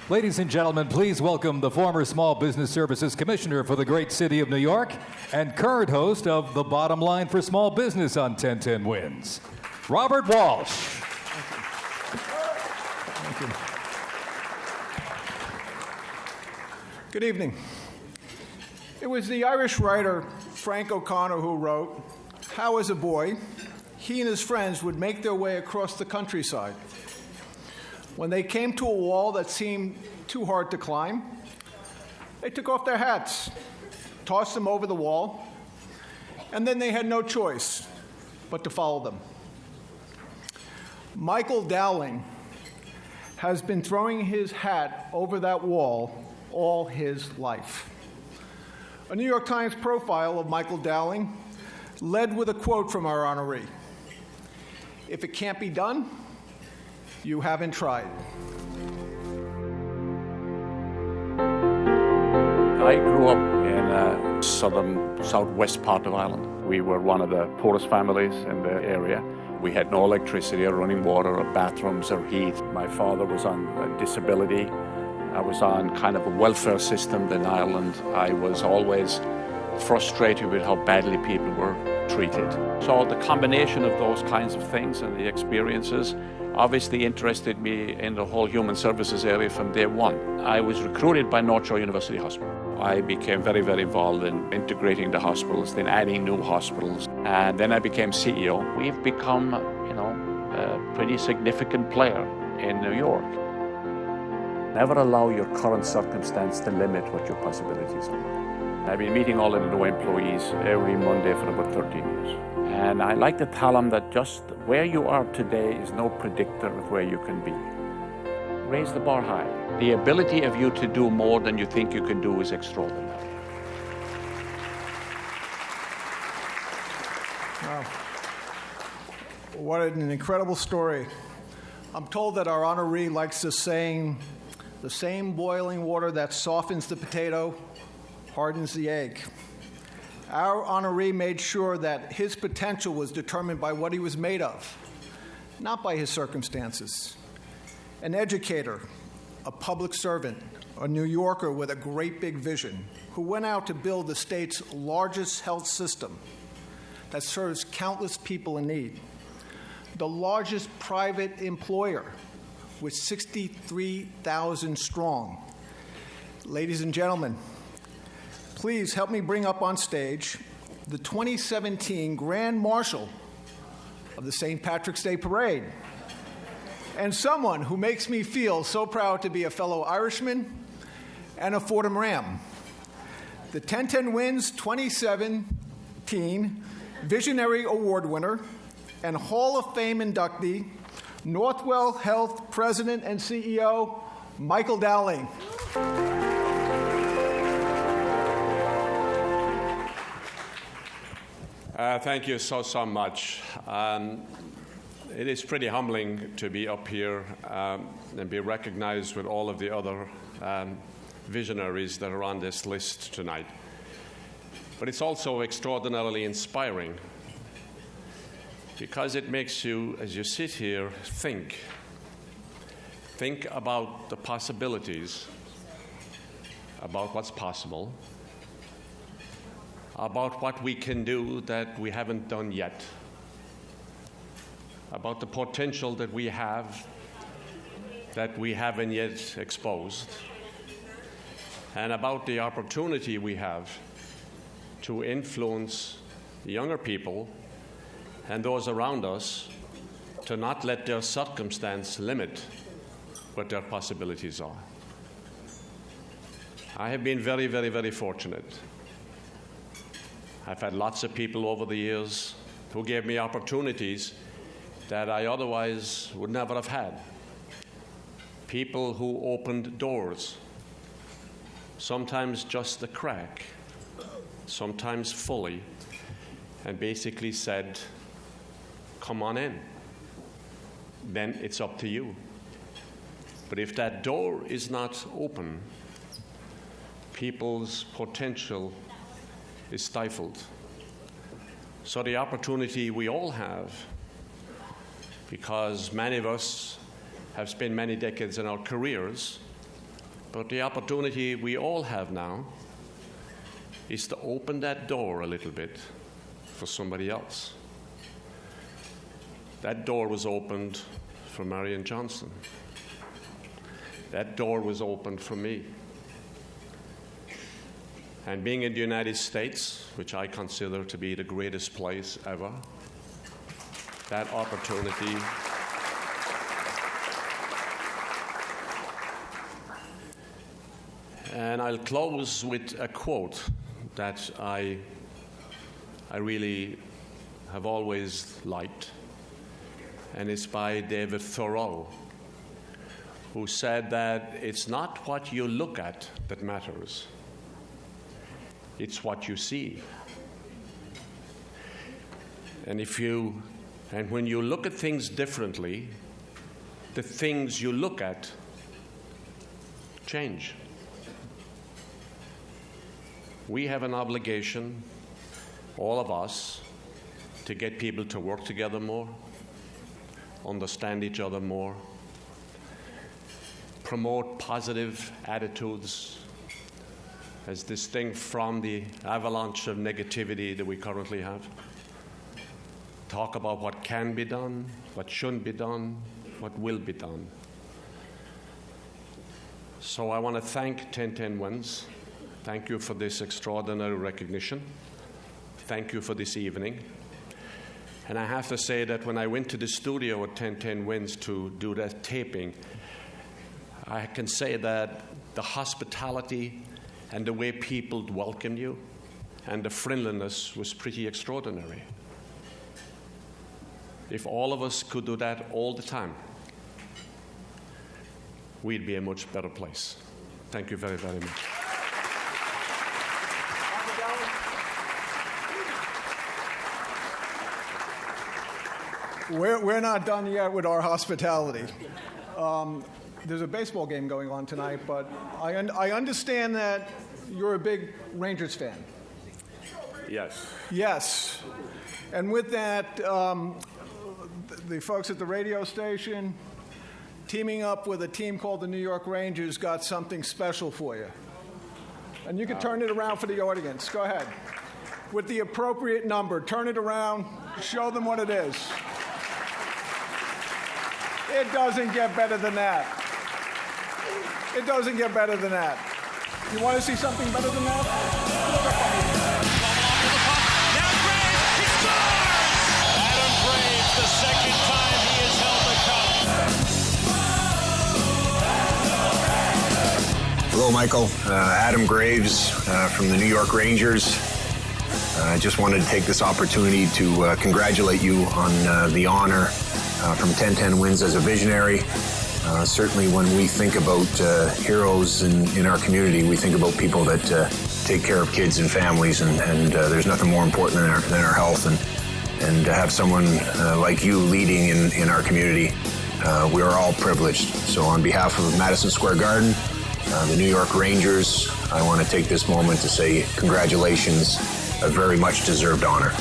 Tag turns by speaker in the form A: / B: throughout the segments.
A: Ladies and gentlemen, please welcome the former Small Business Services Commissioner for the great city of New York and current host of The Bottom Line for Small Business on 1010 Wins, Robert Walsh.
B: Thank you. Good evening. It was the Irish writer Frank O'Connor who wrote how, as a boy, he and his friends would make their way across the countryside. When they came to a wall that seemed too hard to climb, they took off their hats, tossed them over the wall, and then they had no choice but to follow them. Michael Dowling has been throwing his hat over that wall all his life. A New York Times profile of Michael Dowling led with a quote from our honoree: "If it can't be done, you haven't tried."
C: I grew up in southern, southwest part of Ireland. We were one of the poorest families in the area. We had no electricity or running water or bathrooms or heat. My father was on disability. I was on kind of a welfare system in Ireland. I was always frustrated with how badly people were treated. So the combination of those kinds of things and the experiences obviously interested me in the whole human services area from day one. I was recruited by North Shore University Hospital. I became very, very involved in integrating the hospitals, then adding new hospitals, and then I became CEO. We've become, a pretty significant player in New York. Never allow your current circumstance to limit what your possibilities are. I've been meeting all of the new employees every Monday for about 13 years. And I like to tell them that just where you are today is no predictor of where you can be. Raise the bar high. The ability of you to do more than you think you can do is extraordinary.
B: Wow. What an incredible story. I'm told that our honoree likes to saying, "The same boiling water that softens the potato hardens the egg." Our honoree made sure that his potential was determined by what he was made of, not by his circumstances. An educator, a public servant, a New Yorker with a great big vision, who went out to build the state's largest health system that serves countless people in need, the largest private employer with 63,000 strong. Ladies and gentlemen, please help me bring up on stage the 2017 Grand Marshal of the St. Patrick's Day Parade, and someone who makes me feel so proud to be a fellow Irishman and a Fordham Ram, the 1010 Wins 2017 Visionary Award winner and Hall of Fame inductee, Northwell Health President and CEO, Michael Dowling.
D: Thank you so much. It is pretty humbling to be up here and be recognized with all of the other visionaries that are on this list tonight. But it's also extraordinarily inspiring because it makes you, as you sit here, think about the possibilities, about what's possible, about what we can do that we haven't done yet, about the potential that we haven't yet exposed, and about the opportunity we have to influence the younger people and those around us to not let their circumstance limit what their possibilities are. I have been very, very, very fortunate. I've had lots of people over the years who gave me opportunities that I otherwise would never have had. People who opened doors, sometimes just a crack, sometimes fully, and basically said, "Come on in. Then it's up to you." But if that door is not open, people's potential is stifled. So the opportunity we all have, because many of us have spent many decades in our careers But the opportunity we all have now is to open that door a little bit for somebody else. That door was opened for Marion Johnson. That door was opened for me. And being in the United States, which I consider to be the greatest place ever, that opportunity and I'll close with a quote that I really have always liked, and it's by David Thoreau, who said that it's not what you look at that matters, it's what you see. And when you look at things differently, the things you look at change. We have an obligation, all of us, to get people to work together more, understand each other more, promote positive attitudes as distinct from the avalanche of negativity that we currently have. Talk about what can be done, what shouldn't be done, what will be done. So I want to thank 1010 Wins. Thank you for this extraordinary recognition. Thank you for this evening. And I have to say that when I went to the studio at 1010 Wins to do that taping, I can say that the hospitality and the way people welcomed you and the friendliness was pretty extraordinary. If all of us could do that all the time, we'd be a much better place. Thank you very, very much.
B: We're not done yet with our hospitality. There's a baseball game going on tonight, but I understand that you're a big Rangers fan.
C: Yes.
B: Yes. And with that, the folks at the radio station, teaming up with a team called the New York Rangers, got something special for you. And you can turn it around for the audience. Go ahead. With the appropriate number, turn it around, show them what it is. It doesn't get better than that. It doesn't get better than that. You want to see something better than that?
E: Now Graves, he scores! Adam Graves, the second time he has held the cup.
F: Hello, Michael. Adam Graves from the New York Rangers. I just wanted to take this opportunity to congratulate you on the honor from 1010 Wins as a visionary. Certainly when we think about heroes in our community, we think about people that take care of kids and families, and there's nothing more important than our health. And to have someone like you leading in our community, we are all privileged. So on behalf of Madison Square Garden, the New York Rangers, I want to take this moment to say congratulations, a very much deserved honor.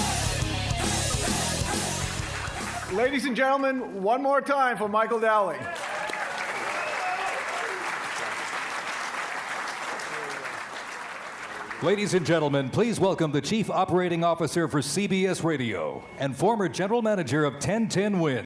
B: Ladies and gentlemen, one more time for Michael Dowling.
A: Ladies and gentlemen, please welcome the Chief Operating Officer for CBS Radio and former General Manager of 1010 Wins.